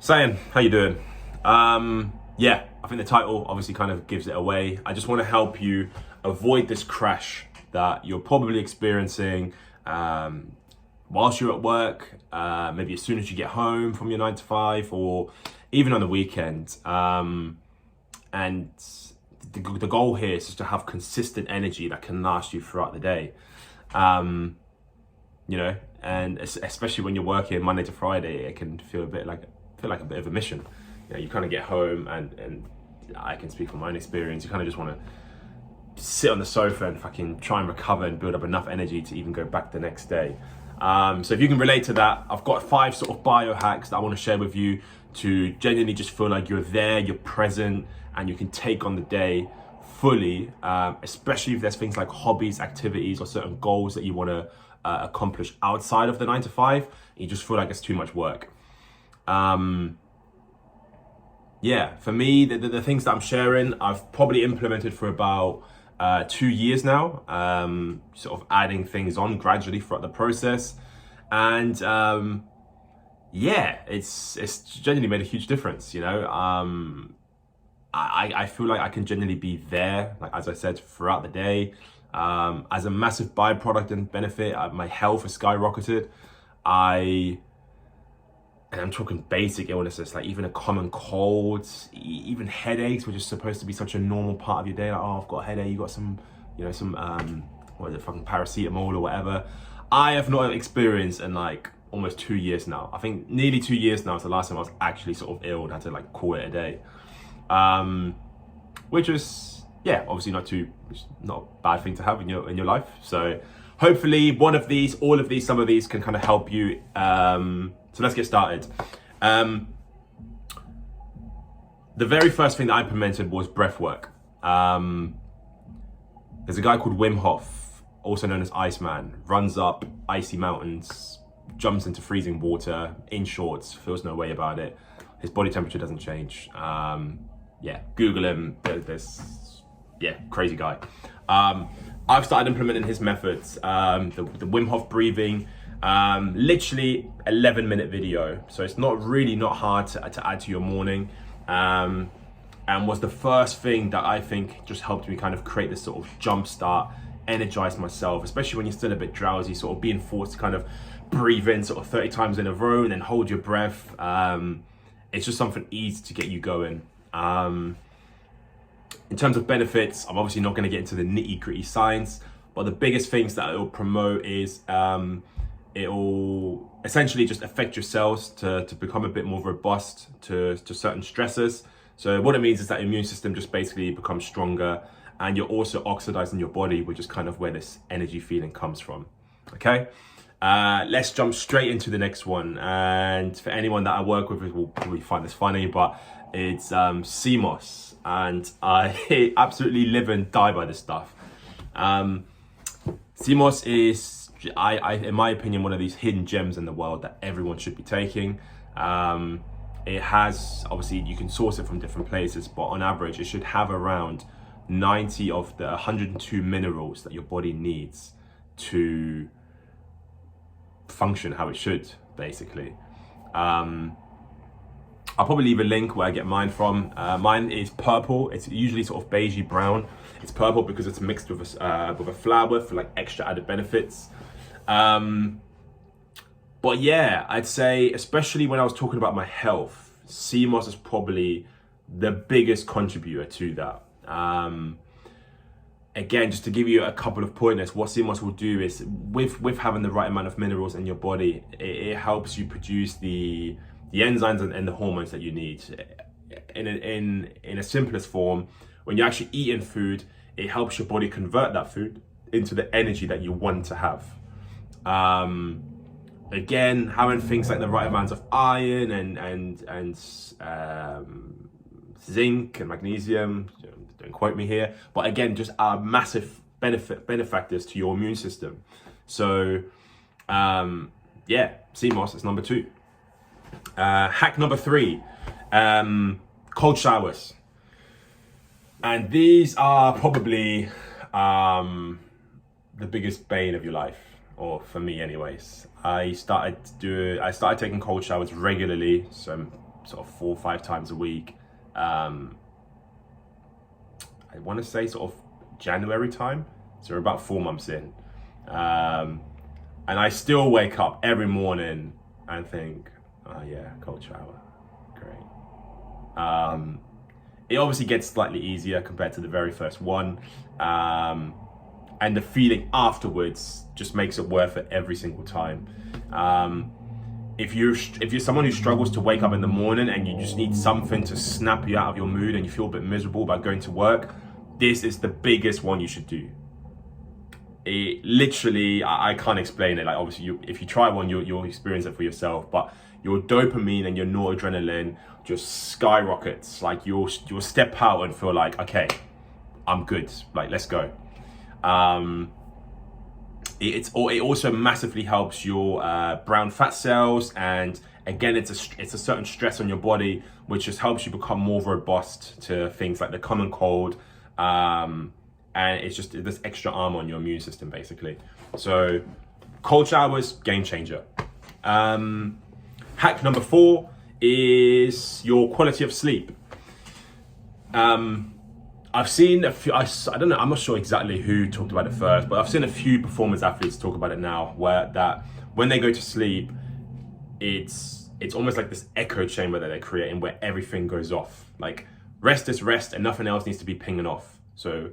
Saying, how you doing? Yeah, I think the title obviously kind of gives it away. I just want to help you avoid this crash that you're probably experiencing whilst you're at work, maybe as soon as you get home from your 9 to 5, or even on the weekend. And the goal here is just to have consistent energy that can last you throughout the day. And especially when you're working Monday to Friday, it can feel like a bit of a mission. You kind of get home, and I can speak from my own experience. You kind of just want to sit on the sofa and fucking try and recover and build up enough energy to even go back the next day. So if you can relate to that, I've got 5 sort of biohacks that I want to share with you to genuinely just feel like you're there, you're present, and you can take on the day fully, especially if there's things like hobbies, activities, or certain goals that you want to accomplish outside of the 9 to 5. You just feel like it's too much work. For me, the things that I'm sharing, I've probably implemented for about 2 years now, sort of adding things on gradually throughout the process. And it's genuinely made a huge difference, I feel like I can genuinely be there, like as I said, throughout the day. As a massive byproduct and benefit, my health has skyrocketed. And I'm talking basic illnesses, like even a common cold, even headaches, which is supposed to be such a normal part of your day. Like, oh, I've got a headache, you got some fucking paracetamol or whatever. I have not experienced in like almost 2 years now. I think nearly 2 years now is the last time I was actually sort of ill and had to like call it a day. Which is, obviously not a bad thing to have in your life. So hopefully one of these, all of these, some of these can kind of help you. So let's get started. The very first thing that I implemented was breath work. There's a guy called Wim Hof, also known as Iceman, runs up icy mountains, jumps into freezing water in shorts, feels no way about it. His body temperature doesn't change. Google him. Crazy guy. I've started implementing his methods, the Wim Hof breathing, literally 11-minute video. So it's not hard to add to your morning. And was the first thing that I think just helped me kind of create this sort of jump start, energize myself, especially when you're still a bit drowsy, sort of being forced to kind of breathe in sort of 30 times in a row and then hold your breath. It's just something easy to get you going. In terms of benefits, I'm obviously not going to get into the nitty-gritty science, but the biggest things that it will promote is it will essentially just affect your cells to become a bit more robust to certain stressors. So what it means is that immune system just basically becomes stronger, and you're also oxidizing your body, which is kind of where this energy feeling comes from. Okay, let's jump straight into the next one. And for anyone that I work with will probably find this funny, but it's CMOS, and I absolutely live and die by this stuff. CMOS is, in my opinion, one of these hidden gems in the world that everyone should be taking. It has, obviously, you can source it from different places, but on average, it should have around 90 of the 102 minerals that your body needs to function how it should, basically. I'll probably leave a link where I get mine from. Mine is purple. It's usually sort of beigey brown. It's purple because it's mixed with a flower for like extra added benefits. But I'd say, especially when I was talking about my health, CMOS is probably the biggest contributor to that. Again, just to give you a couple of pointers, what CMOS will do is, with having the right amount of minerals in your body, it helps you produce the enzymes and the hormones that you need. In a simplest form, when you're actually eating food, it helps your body convert that food into the energy that you want to have. Again, having things like the right amounts of iron and zinc and magnesium, don't quote me here, but again, just are massive benefactors to your immune system. So CMOS is number 2. Hack number 3, cold showers. And these are probably the biggest bane of your life, or for me anyways. I started taking cold showers regularly, so sort of 4 or 5 times a week. I want to say sort of January time, so we're about 4 months in, and I still wake up every morning and think, oh yeah, cold shower, great. It obviously gets slightly easier compared to the very first one, and the feeling afterwards just makes it worth it every single time. If you're someone who struggles to wake up in the morning and you just need something to snap you out of your mood and you feel a bit miserable about going to work, this is the biggest one you should do. It literally, I can't explain it. Like obviously, if you try one, you'll experience it for yourself. But your dopamine and your noradrenaline just skyrockets. Like you'll step out and feel like, okay, I'm good. Like let's go. It also massively helps your brown fat cells, and again, it's a certain stress on your body, which just helps you become more robust to things like the common cold, and it's just this extra arm on your immune system, basically. So, cold showers, game changer. Hack number 4 is your quality of sleep. I've seen a few, I don't know, I'm not sure exactly who talked about it first, but I've seen a few performance athletes talk about it now, where that when they go to sleep, it's almost like this echo chamber that they're creating where everything goes off. Like rest is rest and nothing else needs to be pinging off. So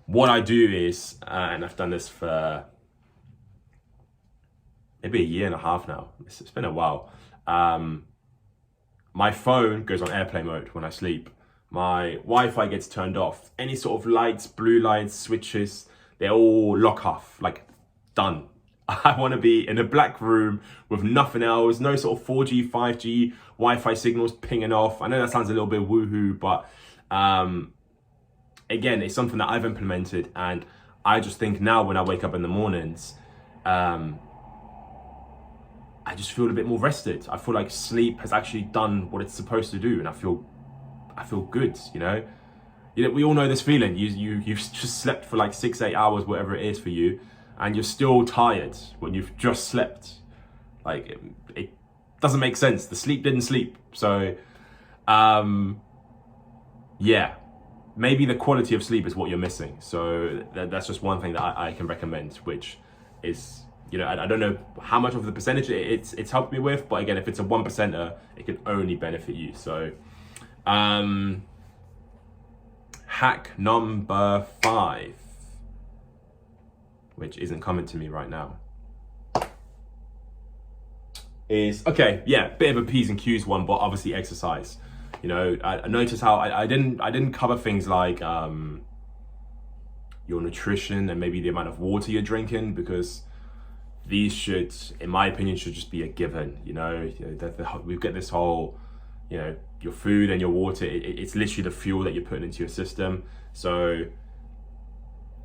what I do is, and I've done this for maybe 1.5 years now, it's been a while. My phone goes on airplane mode when I sleep. My Wi-Fi gets turned off. Any sort of lights, blue lights, switches, they all lock off, like done. I want to be in a black room with nothing else, no sort of 4G, 5G, Wi-Fi signals pinging off. I know that sounds a little bit woohoo, but again, it's something that I've implemented, and I just think now when I wake up in the mornings, I just feel a bit more rested. I feel like sleep has actually done what it's supposed to do, and I feel good, you know. We all know this feeling. You've just slept for like 6-8 hours, whatever it is for you, and you're still tired when you've just slept. Like it doesn't make sense. The sleep didn't sleep. So yeah, maybe the quality of sleep is what you're missing. So that's just one thing that I can recommend, which is, you know, I don't know how much of the percentage it's helped me with, but again, if it's a 1%er, it can only benefit you. So hack number 5, which isn't coming to me right now, is, okay, yeah, bit of a P's and Q's one, but obviously exercise. You know, I noticed how I didn't cover things like your nutrition and maybe the amount of water you're drinking, because these should, in my opinion, should just be a given. You know, we've got this whole, you know, your food and your water, it's literally the fuel that you're putting into your system. So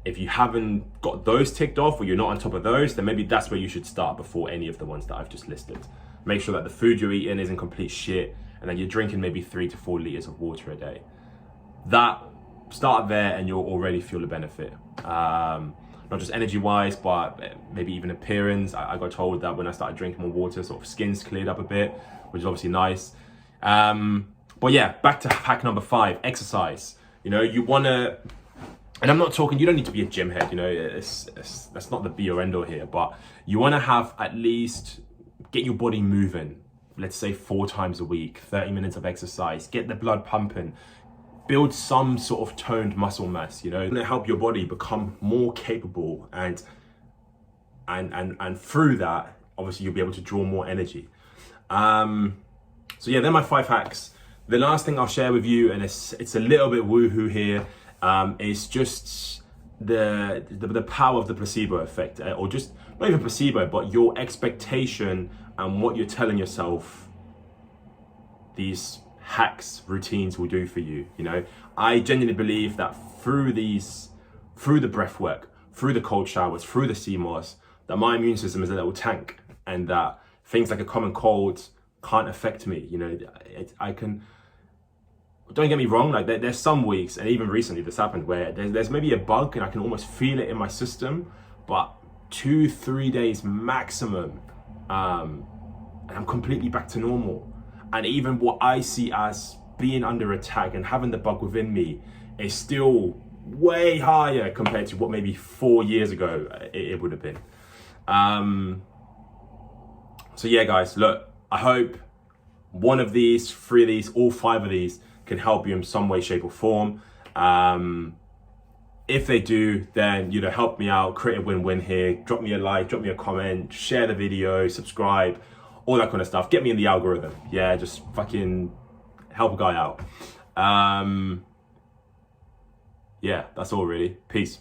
if you haven't got those ticked off, or you're not on top of those, then maybe that's where you should start before any of the ones that I've just listed. Make sure that the food you're eating isn't complete shit, and then you're drinking maybe 3 to 4 liters of water a day. Start there and you'll already feel the benefit. Not just energy wise, but maybe even appearance. I got told that when I started drinking more water, sort of skin's cleared up a bit, which is obviously nice. But yeah, back to hack number 5, exercise. You know, you wanna, and I'm not talking, you don't need to be a gym head, you know, that's not the be or end all here, but you wanna have at least, get your body moving, let's say 4 times a week, 30 minutes of exercise, get the blood pumping, build some sort of toned muscle mass, you know, it's gonna help your body become more capable, and through that, obviously you'll be able to draw more energy. So yeah, they're my 5 hacks. The last thing I'll share with you, and it's a little bit woohoo here, is just the power of the placebo effect, or just not even placebo, but your expectation and what you're telling yourself these hacks, routines will do for you. You know, I genuinely believe that through the breath work, through the cold showers, through the CMOS, that my immune system is a little tank, and that things like a common cold can't affect me. You know, I can, don't get me wrong, like there's some weeks, and even recently this happened, where there's maybe a bug and I can almost feel it in my system, but 2-3 days maximum, and I'm completely back to normal. And even what I see as being under attack and having the bug within me is still way higher compared to what maybe 4 years ago it would have been. So yeah, guys, look, I hope one of these, 3 of these, all 5 of these can help you in some way, shape or form. If they do, then, you know, help me out, create a win-win here. Drop me a like, drop me a comment, share the video, subscribe, all that kind of stuff. Get me in the algorithm. Yeah, just fucking help a guy out. Yeah, that's all really. Peace.